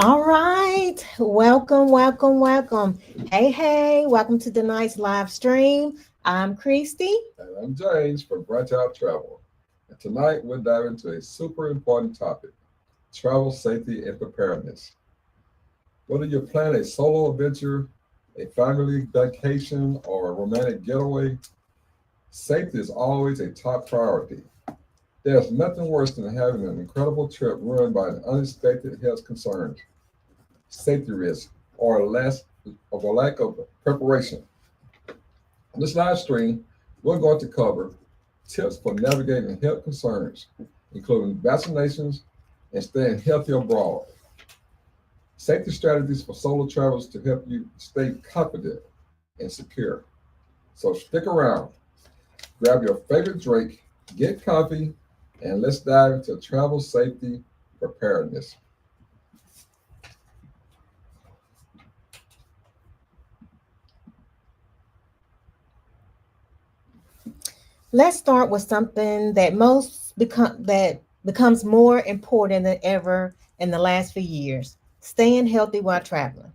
All right. Welcome, welcome, welcome. Hey, welcome to tonight's live stream. I'm Christy. And I'm James from Branch Out Travel. And tonight we're diving into a super important topic: travel safety and preparedness. Whether you're planning a solo adventure, a family vacation, or a romantic getaway, safety is always a top priority. There's nothing worse than having an incredible trip ruined by an unexpected health concerns, safety risk, or a lack of preparation. On this live stream, we're going to cover tips for navigating health concerns, including vaccinations and staying healthy abroad, safety strategies for solo travelers to help you stay confident and secure. So stick around, grab your favorite drink, get comfy, and let's dive into travel safety preparedness. Let's start with something that becomes more important than ever in the last few years: staying healthy while traveling.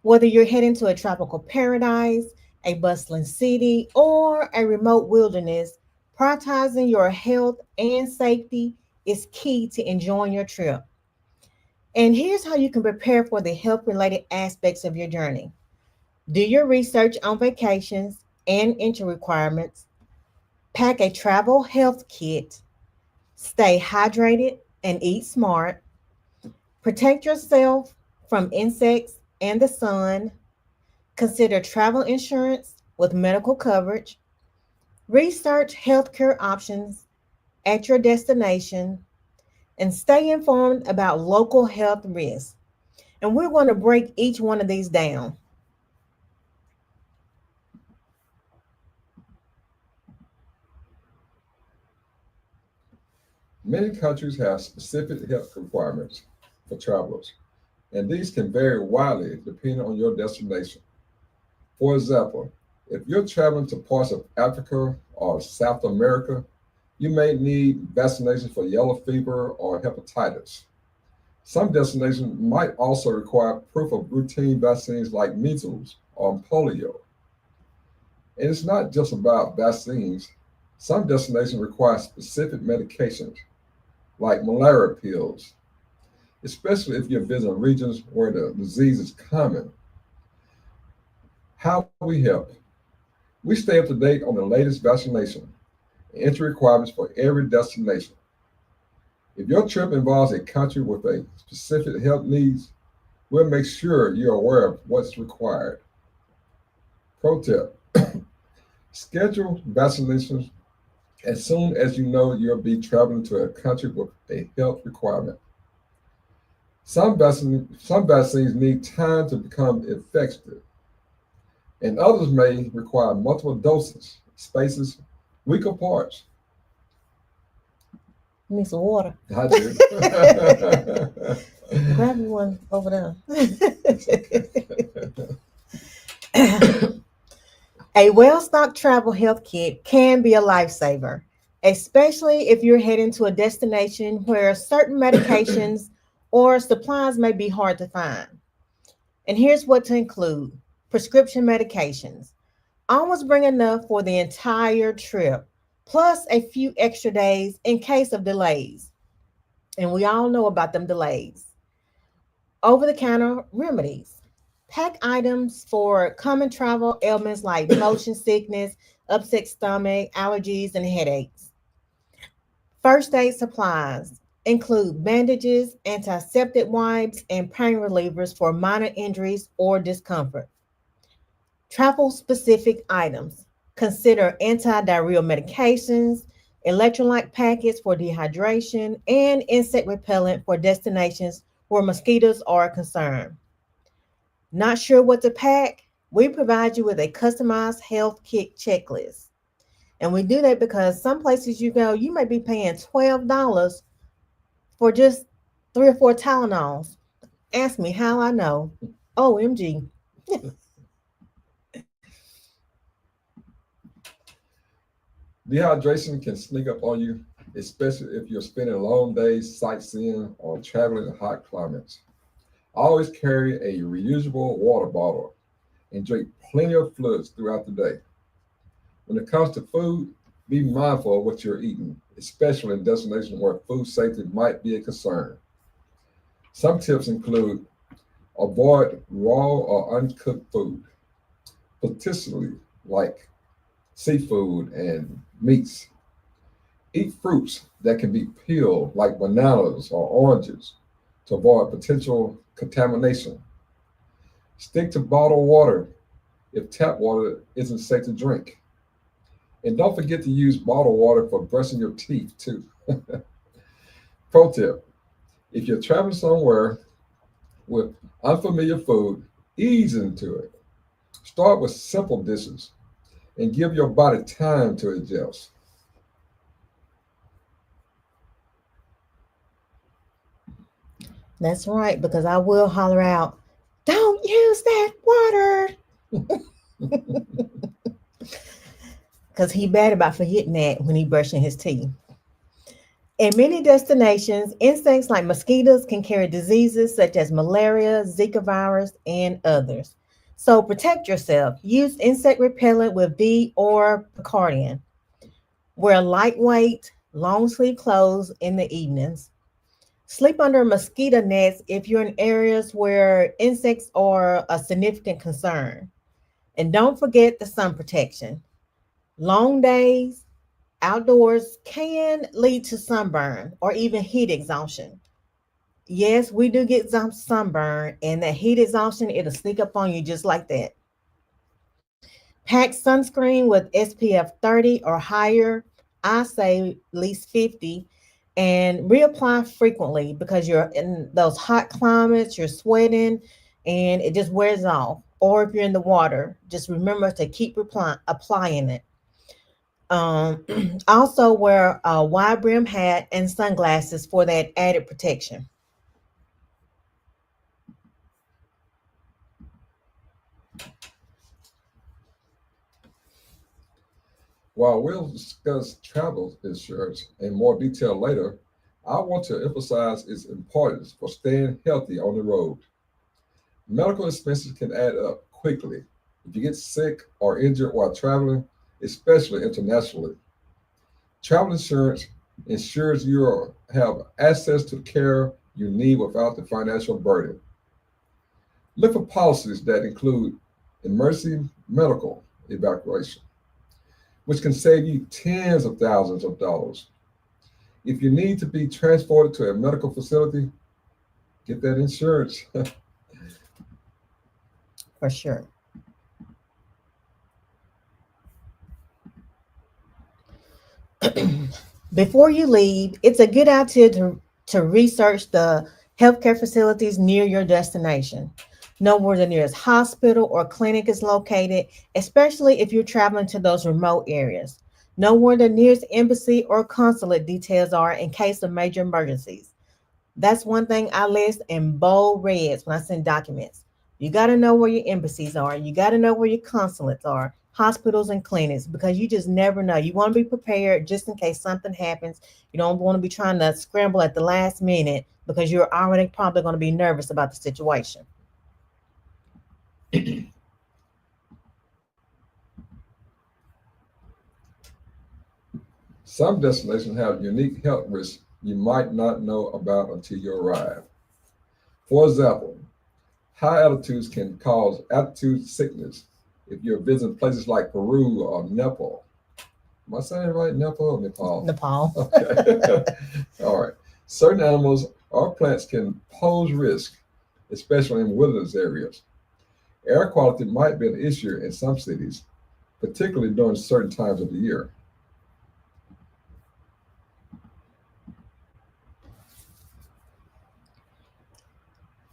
Whether you're heading to a tropical paradise, a bustling city, or a remote wilderness, prioritizing your health and safety is key to enjoying your trip. And here's how you can prepare for the health related aspects of your journey. Do your research on vacations and entry requirements. Pack a travel health kit. Stay hydrated and eat smart. Protect yourself from insects and the sun. Consider travel insurance with medical coverage. Research healthcare options at your destination and stay informed about local health risks. And we're going to break each one of these down. Many countries have specific health requirements for travelers, and these can vary widely depending on your destination. For example, if you're traveling to parts of Africa or South America, you may need vaccinations for yellow fever or hepatitis. Some destinations might also require proof of routine vaccines like measles or polio. And it's not just about vaccines. Some destinations require specific medications like malaria pills, especially if you're visiting regions where the disease is common. How we help? We stay up to date on the latest vaccination and entry requirements for every destination. If your trip involves a country with a specific health needs, we'll make sure you're aware of what's required. Pro tip: schedule vaccinations as soon as you know you'll be traveling to a country with a health requirement. Some vaccines need time to become effective, and others may require multiple doses, spaces week apart. Need some water. I do. Grab me one over It's okay. there. A well stocked travel health kit can be a lifesaver, especially if you're heading to a destination where certain medications or supplies may be hard to find. And here's what to include: prescription medications. Always bring enough for the entire trip, plus a few extra days in case of delays. And we all know about them delays. Over the counter remedies. Pack items for common travel ailments like motion sickness, upset stomach, allergies, and headaches. First aid supplies include bandages, antiseptic wipes, and pain relievers for minor injuries or discomfort. Travel specific items. Consider anti-diarrheal medications, electrolyte packets for dehydration, and insect repellent for destinations where mosquitoes are a concern. Not sure what to pack? We provide you with a customized health kit checklist. And we do that because some places you go, you may be paying $12 for just three or four Tylenols. Ask me how I know. OMG. Dehydration can sneak up on you, especially if you're spending long days sightseeing or traveling in hot climates. Always carry a reusable water bottle and drink plenty of fluids throughout the day. When it comes to food, be mindful of what you're eating, especially in destinations where food safety might be a concern. Some tips include avoid raw or uncooked food, particularly like seafood and meats. Eat fruits that can be peeled, like bananas or oranges, to avoid potential contamination. Stick to bottled water if tap water isn't safe to drink. And don't forget to use bottled water for brushing your teeth, too. Pro tip: if you're traveling somewhere with unfamiliar food, ease into it. Start with simple dishes and give your body time to adjust. That's right, because I will holler out, don't use that water. Because he bad about forgetting that when he brushing his teeth. In many destinations, insects like mosquitoes can carry diseases such as malaria, Zika virus, and others. So protect yourself. Use insect repellent with V or Picardian. Wear lightweight, long sleeve clothes in the evenings. Sleep under mosquito nets if you're in areas where insects are a significant concern. And don't forget the sun protection. Long days outdoors can lead to sunburn or even heat exhaustion. Yes, we do get some sunburn, and that heat exhaustion, it'll sneak up on you just like that. Pack sunscreen with SPF 30 or higher. I say at least 50, and reapply frequently because you're in those hot climates, you're sweating, and it just wears off. Or if you're in the water, just remember to keep applying it. Also wear a wide brim hat and sunglasses for that added protection. While we'll discuss travel insurance in more detail later, I want to emphasize its importance for staying healthy on the road. Medical expenses can add up quickly if you get sick or injured while traveling, especially internationally. Travel insurance ensures have access to care you need without the financial burden. Look for policies that include emergency medical evacuation, which can save you tens of thousands of dollars. If you need to be transported to a medical facility, get that insurance. For sure. Before you leave, it's a good idea to research the healthcare facilities near your destination. Know where the nearest hospital or clinic is located, especially if you're traveling to those remote areas. Know where the nearest embassy or consulate details are in case of major emergencies. That's one thing I list in bold reds when I send documents. You got to know where your embassies are. You got to know where your consulates are, hospitals and clinics, because you just never know. You want to be prepared just in case something happens. You don't want to be trying to scramble at the last minute because you're already probably going to be nervous about the situation. Some destinations have unique health risks you might not know about until you arrive. For example, high altitudes can cause altitude sickness if you're visiting places like Peru or Nepal. Am I saying it right? Nepal or Nepal? Nepal. Okay. All right. Certain animals or plants can pose risk, especially in wilderness areas. Air quality might be an issue in some cities, particularly during certain times of the year.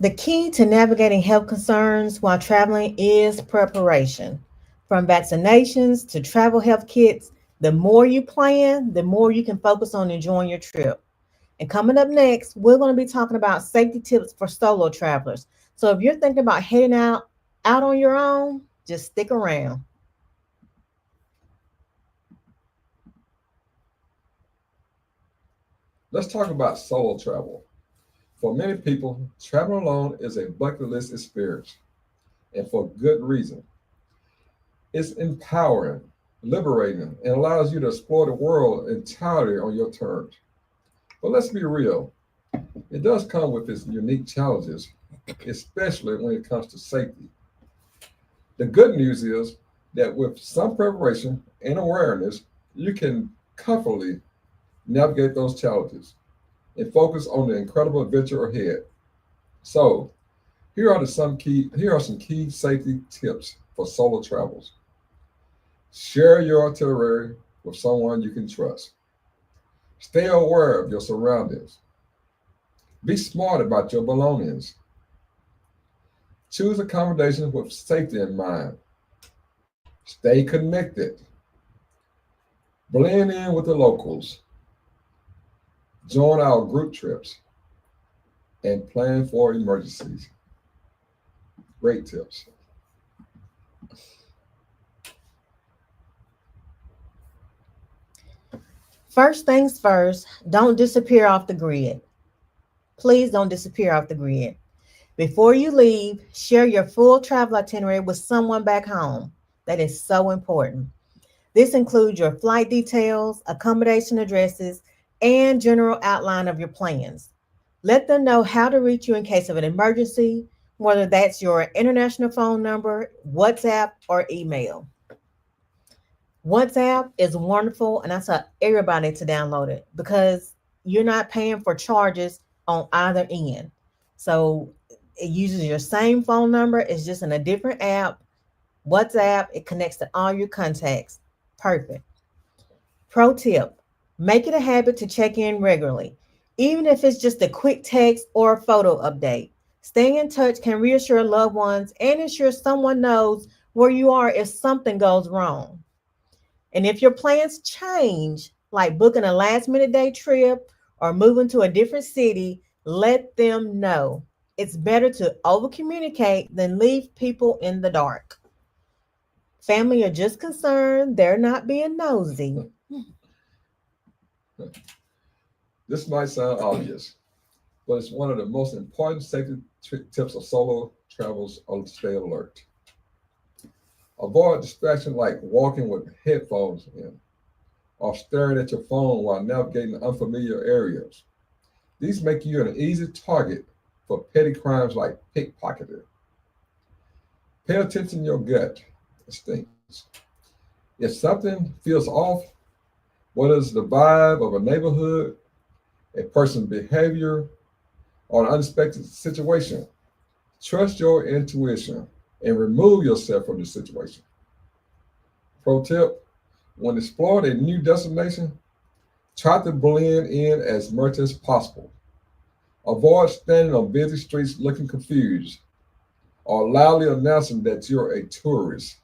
The key to navigating health concerns while traveling is preparation. From vaccinations to travel health kits, the more you plan, the more you can focus on enjoying your trip. And coming up next, we're going to be talking about safety tips for solo travelers. So if you're thinking about heading out on your own, just stick around. Let's talk about solo travel. For many people, traveling alone is a bucket list experience, and for good reason. It's empowering, liberating, and allows you to explore the world entirely on your terms. But let's be real, it does come with its unique challenges, especially when it comes to safety. The good news is that with some preparation and awareness, you can comfortably navigate those challenges and focus on the incredible adventure ahead. So, here are some key safety tips for solo travels. Share your itinerary with someone you can trust. Stay aware of your surroundings. Be smart about your belongings. Choose accommodations with safety in mind. Stay connected. Blend in with the locals. Join our group trips and plan for emergencies. Great tips. First things first, don't disappear off the grid. Please don't disappear off the grid. Before you leave, share your full travel itinerary with someone back home. That is so important. This includes your flight details, accommodation addresses, and general outline of your plans. Let them know how to reach you in case of an emergency, whether that's your international phone number, WhatsApp, or email. WhatsApp is wonderful, and I tell everybody to download it because you're not paying for charges on either end. So it uses your same phone number, it's just in a different app. WhatsApp, it connects to all your contacts. Perfect. Pro tip, make it a habit to check in regularly, even if it's just a quick text or a photo update. Staying in touch can reassure loved ones and ensure someone knows where you are if something goes wrong. And if your plans change, like booking a last minute day trip or moving to a different city, let them know. It's better to over communicate than leave people in the dark. Family are just concerned, they're not being nosy. This might sound obvious, but it's one of the most important safety tips of solo travels are to stay alert. Avoid distraction like walking with headphones in or staring at your phone while navigating unfamiliar areas. These make you an easy target for petty crimes like pickpocketing. Pay attention to your gut instincts. If something feels off, whether it's the vibe of a neighborhood, a person's behavior, or an unexpected situation, trust your intuition and remove yourself from the situation. Pro tip, when exploring a new destination, try to blend in as much as possible. Avoid standing on busy streets looking confused or loudly announcing that you're a tourist.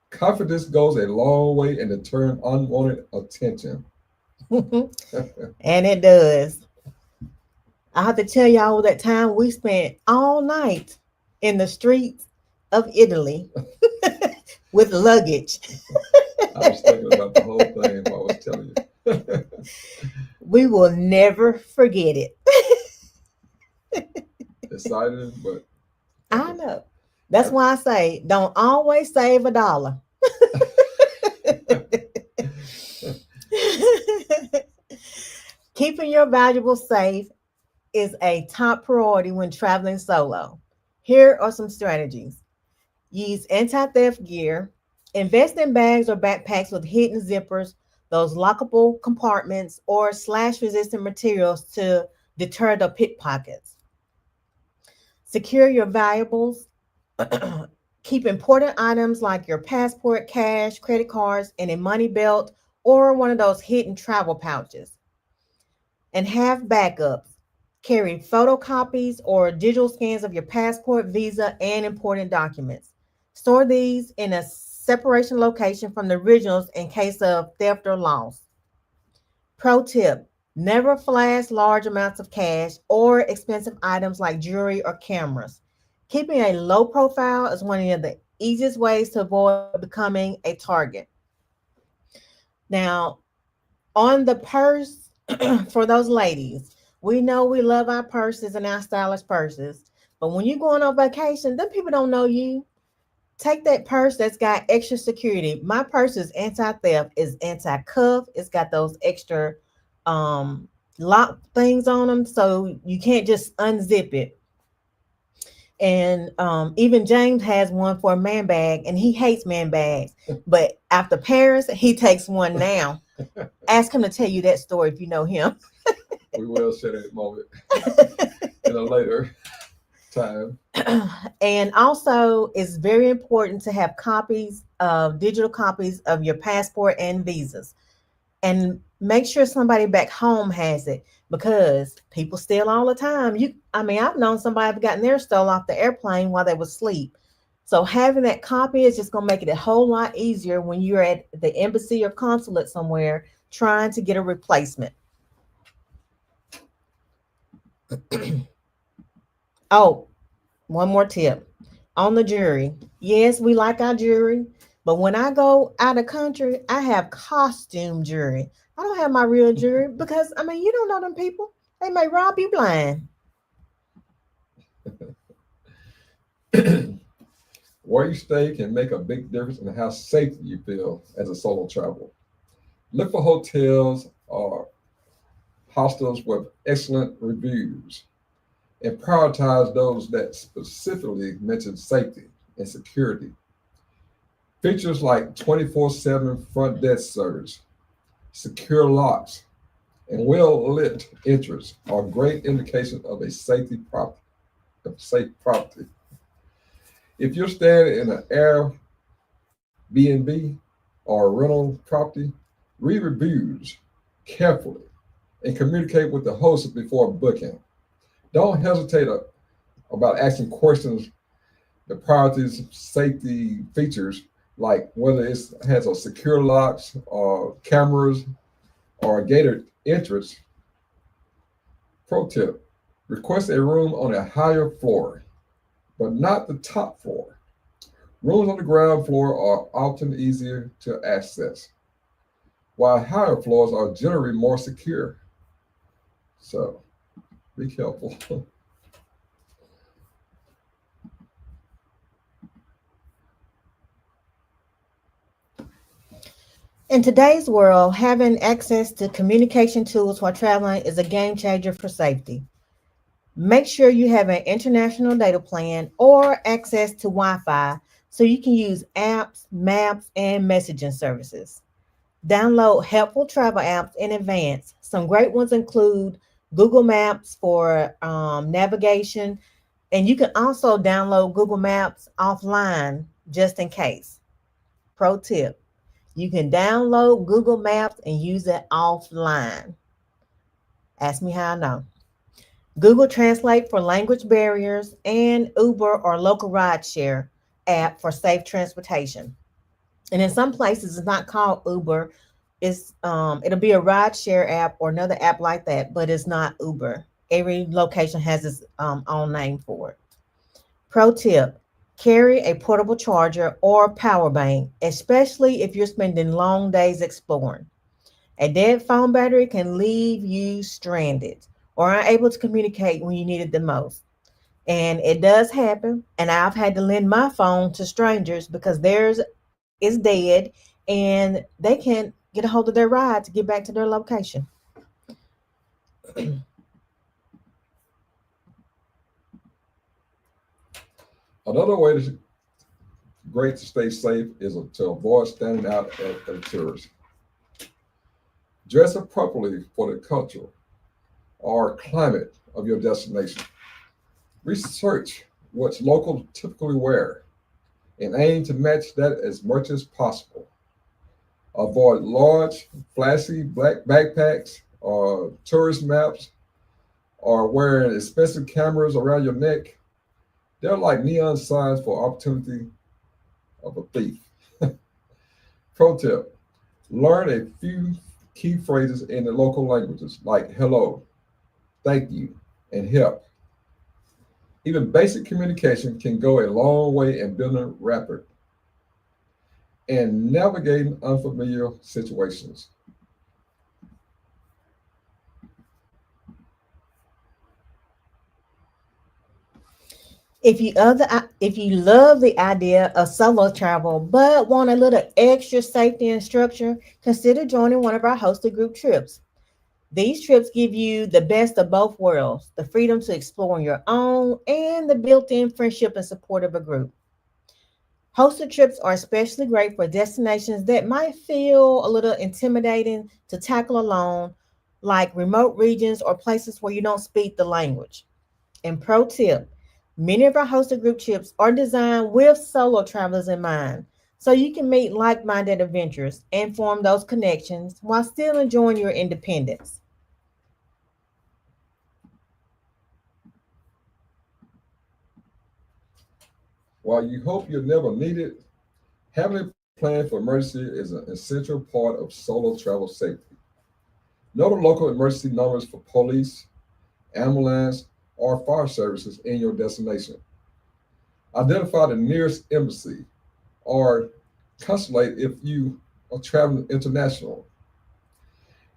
Confidence goes a long way in deterring unwanted attention. And it does. I have to tell y'all that time we spent all night in the streets of Italy with luggage. I was thinking about the whole thing while I was telling you. We will never forget it. Excited, but I know. That's why I say don't always save a dollar. Keeping your valuables safe is a top priority when traveling solo. Here are some strategies. Use anti theft gear. Invest in bags or backpacks with hidden zippers, those lockable compartments, or slash resistant materials to deter the pickpockets. Secure your valuables. Keep important items like your passport, cash, credit cards in a money belt or one of those hidden travel pouches. And have backups. Carry photocopies or digital scans of your passport, visa, and important documents. Store these in a separation location from the originals in case of theft or loss. Pro tip, never flash large amounts of cash or expensive items like jewelry or cameras. Keeping a low profile is one of the easiest ways to avoid becoming a target. Now, on the purse for those ladies, We know we love our purses and our stylish purses, but when you're going on vacation, them people don't know you. Take that purse that's got extra security. My purse is anti-theft, is anti-cuff. It's got those extra um lock things on them, so you can't just unzip it. And even James has one for a man bag, and he hates man bags. But after Paris, he takes one now. Ask him to tell you that story if you know him. We will share that moment in a later time. And also, it's very important to have copies of digital copies of your passport and visas, and make sure somebody back home has it, because people steal all the time. I mean, I've known somebody have gotten their stole off the airplane while they was asleep. So having that copy is just going to make it a whole lot easier when you're at the embassy or consulate somewhere trying to get a replacement. Oh, one more tip on the jewelry. Yes, we like our jewelry, but when I go out of country, I have costume jewelry. I don't have my real jewelry because I mean you don't know them people. They may rob you blind. Where you stay can make a big difference in how safe you feel as a solo traveler. Look for hotels or hostels with excellent reviews and prioritize those that specifically mention safety and security. Features like 24/7 front desk service, secure locks, and well-lit entries are great indications of a safe property. If you're staying in an Airbnb or a rental property, read reviews carefully and communicate with the host before booking. Don't hesitate about asking questions, the priorities, safety features, like whether it has a secure locks or cameras or a gated entrance. Pro tip, request a room on a higher floor, but not the top floor. Rooms on the ground floor are often easier to access, while higher floors are generally more secure. So be careful. In today's world, having access to communication tools while traveling is a game changer for safety. Make sure you have an international data plan or access to Wi Fi so you can use apps, maps, and messaging services. Download helpful travel apps in advance. Some great ones include Google Maps for navigation, and you can also download Google Maps offline just in case. Pro tip, you can download Google Maps and use it offline. Ask me how I know. Google Translate for language barriers, and Uber or local rideshare app for safe transportation. And in some places, it's not called Uber. It'll be a rideshare app or another app like that, but it's not Uber. Every location has its own name for it. Pro tip: carry a portable charger or power bank, especially if you're spending long days exploring. A dead phone battery can leave you stranded or unable to communicate when you need it the most. And it does happen. And I've had to lend my phone to strangers because theirs is dead and they can't get a hold of their ride to get back to their location. Another way to great to stay safe is to avoid standing out as a tourist. Dress appropriately for the culture or climate of your destination. Research what locals typically wear and aim to match that as much as possible. Avoid large, flashy black backpacks or tourist maps or wearing expensive cameras around your neck. They're like neon signs for opportunity of a thief. Pro tip, learn a few key phrases in the local languages like hello, thank you, and help. Even basic communication can go a long way in building rapport and navigating unfamiliar situations. If you love the idea of solo travel but want a little extra safety and structure, consider joining one of our hosted group trips. These trips give you the best of both worlds, the freedom to explore on your own and the built-in friendship and support of a group. Hosted trips are especially great for destinations that might feel a little intimidating to tackle alone, like remote regions or places where you don't speak the language. And pro tip, many of our hosted group trips are designed with solo travelers in mind. So you can meet like minded adventurers and form those connections while still enjoying your independence. While you hope you'll never need it, having a plan for emergency is an essential part of solo travel safety. Know the local emergency numbers for police, ambulance, or fire services in your destination. Identify the nearest embassy or consulate if you are traveling international,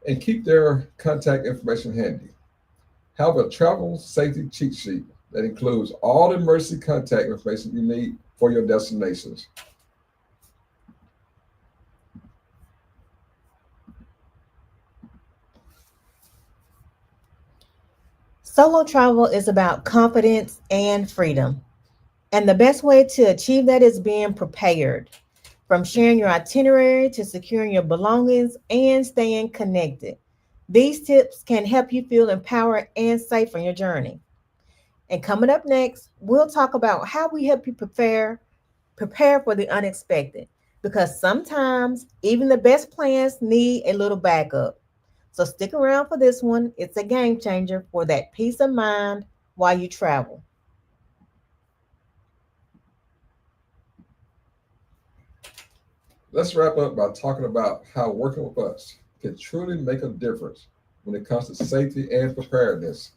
and keep their contact information handy. Have a travel safety cheat sheet that includes all the emergency contact information you need for your destinations. Solo travel is about confidence and freedom. And the best way to achieve that is being prepared, from sharing your itinerary to securing your belongings and staying connected. These tips can help you feel empowered and safe on your journey. And coming up next, we'll talk about how we help you prepare for the unexpected, because sometimes even the best plans need a little backup. So stick around for this one. It's a game changer for that peace of mind while you travel. Let's wrap up by talking about how working with us can truly make a difference when it comes to safety and preparedness.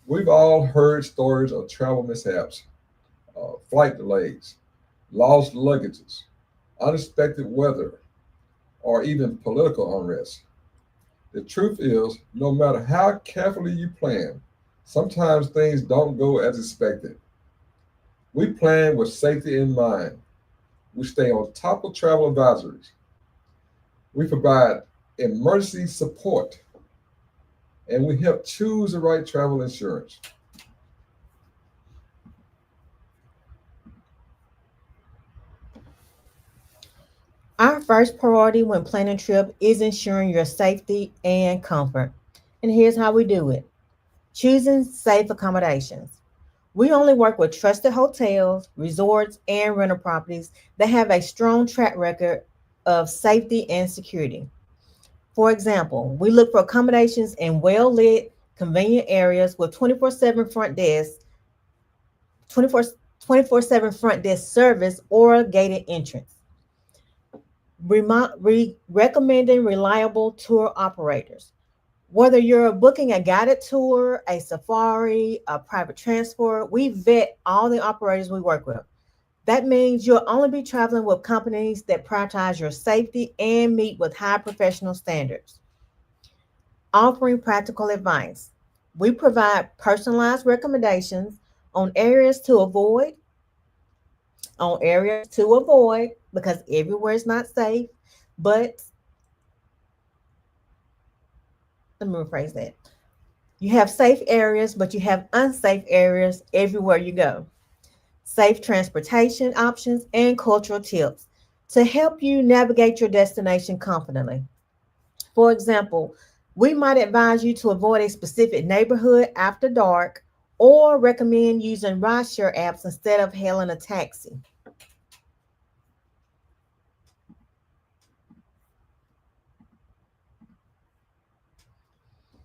We've all heard stories of travel mishaps, flight delays, lost luggages, unexpected weather, or even political unrest. The truth is, no matter how carefully you plan, sometimes things don't go as expected. We plan with safety in mind. We stay on top of travel advisories. We provide emergency support, and we help choose the right travel insurance. Our first priority when planning a trip is ensuring your safety and comfort. And here's how we do it: choosing safe accommodations. We only work with trusted hotels, resorts, and rental properties that have a strong track record of safety and security. For example, we look for accommodations in well lit, convenient areas with 24/7 front desk, 24/7 front desk service, or gated entrance. Recommending reliable tour operators. Whether you're booking a guided tour, a safari, a private transport, we vet all the operators we work with. That means you'll only be traveling with companies that prioritize your safety and meet with high professional standards. Offering practical advice. We provide personalized recommendations on areas to avoid, because everywhere is not safe, but let me rephrase that. You have safe areas, but you have unsafe areas everywhere you go. Safe transportation options and cultural tips to help you navigate your destination confidently. For example, we might advise you to avoid a specific neighborhood after dark or recommend using rideshare apps instead of hailing a taxi.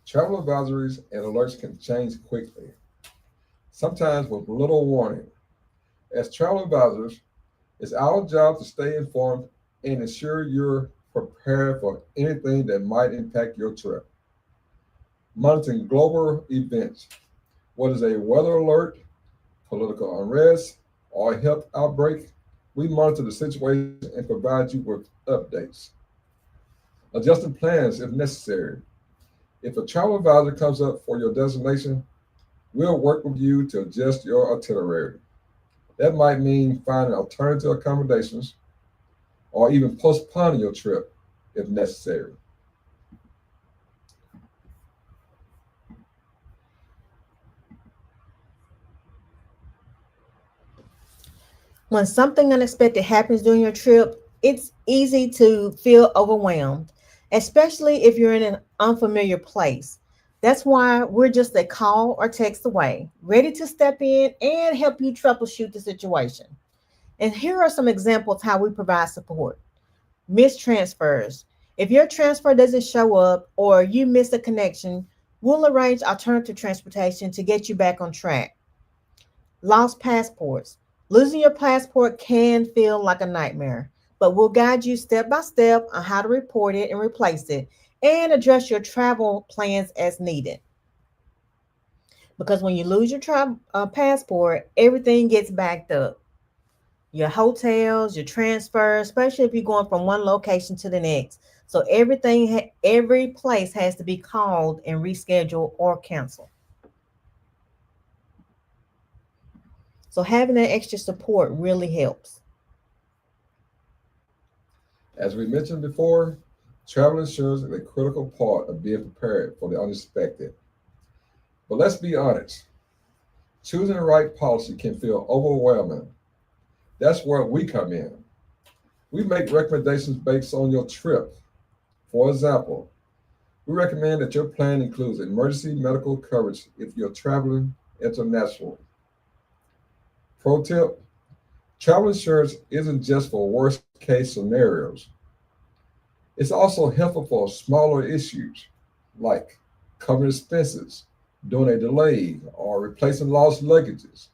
Travel advisories and alerts can change quickly, sometimes with little warning. As travel advisors, it's our job to stay informed and ensure you're prepared for anything that might impact your trip. Monitoring global events, what is a weather alert, political unrest, or a health outbreak, we monitor the situation and provide you with updates. Adjusting plans if necessary. If a travel advisor comes up for your destination, We'll work with you to adjust your itinerary. That might mean finding alternative accommodations or even postponing your trip if necessary. When something unexpected happens during your trip, it's easy to feel overwhelmed, especially if you're in an unfamiliar place. That's why we're just a call or text away, ready to step in and help you troubleshoot the situation. And here are some examples how we provide support. Missed transfers. If your transfer doesn't show up or you miss a connection, we'll arrange alternative transportation to get you back on track. Lost passports. Losing your passport can feel like a nightmare, but we'll guide you step by step on how to report it and replace it and adjust your travel plans as needed. Because when you lose your passport, everything gets backed up. Your hotels, your transfers, especially if you're going from one location to the next. So every place has to be called and rescheduled or canceled. So having that extra support really helps. As we mentioned before, travel insurance is a critical part of being prepared for the unexpected. But let's be honest, choosing the right policy can feel overwhelming. That's where we come in. We make recommendations based on your trip. For example, we recommend that your plan includes emergency medical coverage if you're traveling international. Pro tip: travel insurance isn't just for worst case scenarios, it's also helpful for smaller issues like covering expenses during a delay or replacing lost luggages.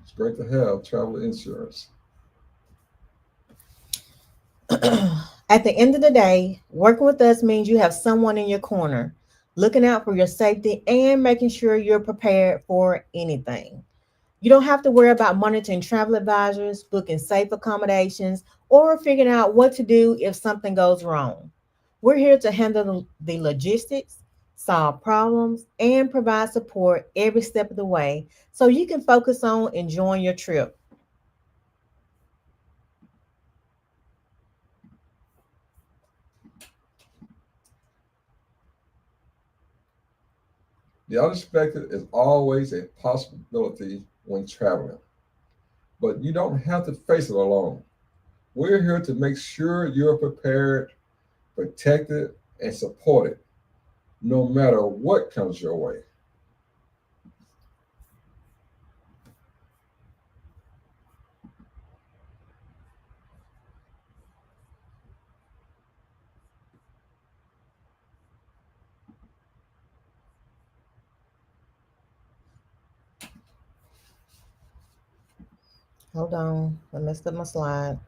It's great to have travel insurance. At the end of the day, working with us means you have someone in your corner, looking out for your safety and making sure you're prepared for anything. You don't have to worry about monitoring travel advisors, booking safe accommodations, or figuring out what to do if something goes wrong. We're here to handle the logistics, solve problems, and provide support every step of the way so you can focus on enjoying your trip. The unexpected is always a possibility when traveling, but you don't have to face it alone. We're here to make sure you're prepared, protected, and supported no matter what comes your way. Hold on, I messed up my slide.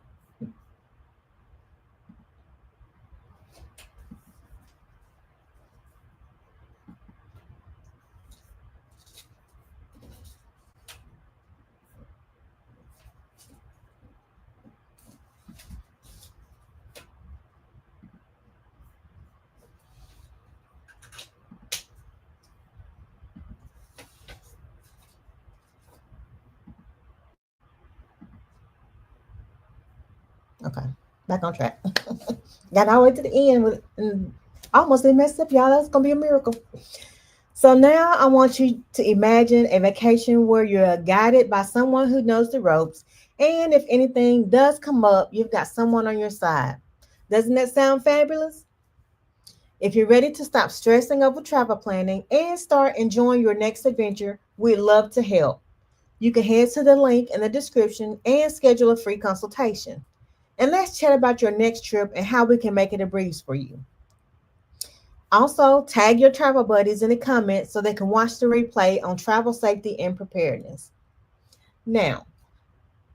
Okay, back on track. Got all the way to the end with and almost didn't mess up, y'all. That's gonna be a miracle. So now I want you to imagine a vacation where you're guided by someone who knows the ropes, and if anything does come up, you've got someone on your side. Doesn't that sound fabulous? If you're ready to stop stressing over travel planning and start enjoying your next adventure, we'd love to help. You can head to the link in the description and schedule a free consultation. And let's chat about your next trip and how we can make it a breeze for you. Also, tag your travel buddies in the comments so they can watch the replay on travel safety and preparedness. Now,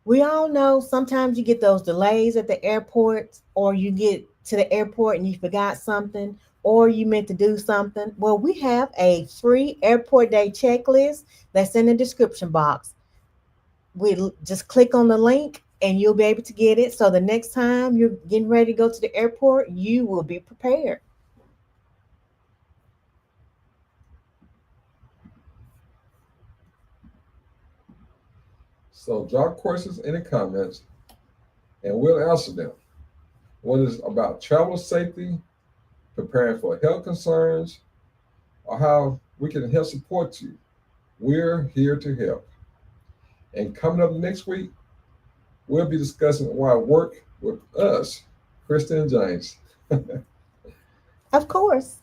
we all know sometimes you get those delays at the airport, or you get to the airport and you forgot something, or you meant to do something. Well, we have a free airport day checklist that's in the description box. Just click on the link and you'll be able to get it. So the next time you're getting ready to go to the airport, you will be prepared. So drop questions in the comments and we'll answer them. Whether it's about travel safety, preparing for health concerns, or how we can help support you, we're here to help. And coming up next week, we'll be discussing why work with us, Kristen and James. Of course.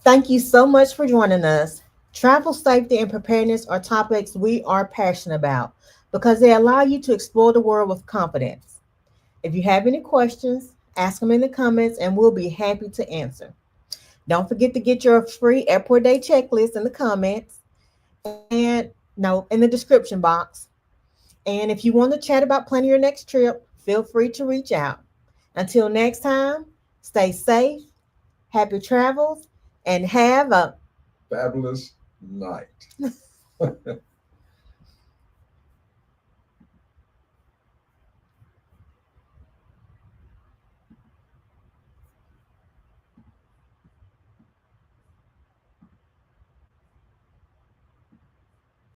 Thank you so much for joining us. Travel safety and preparedness are topics we are passionate about because they allow you to explore the world with confidence. If you have any questions, ask them in the comments and we'll be happy to answer. Don't forget to get your free airport day checklist in the comments and no, in the description box. And if you want to chat about planning your next trip, feel free to reach out. Until next time, stay safe, happy travels, and have a Fabulous night.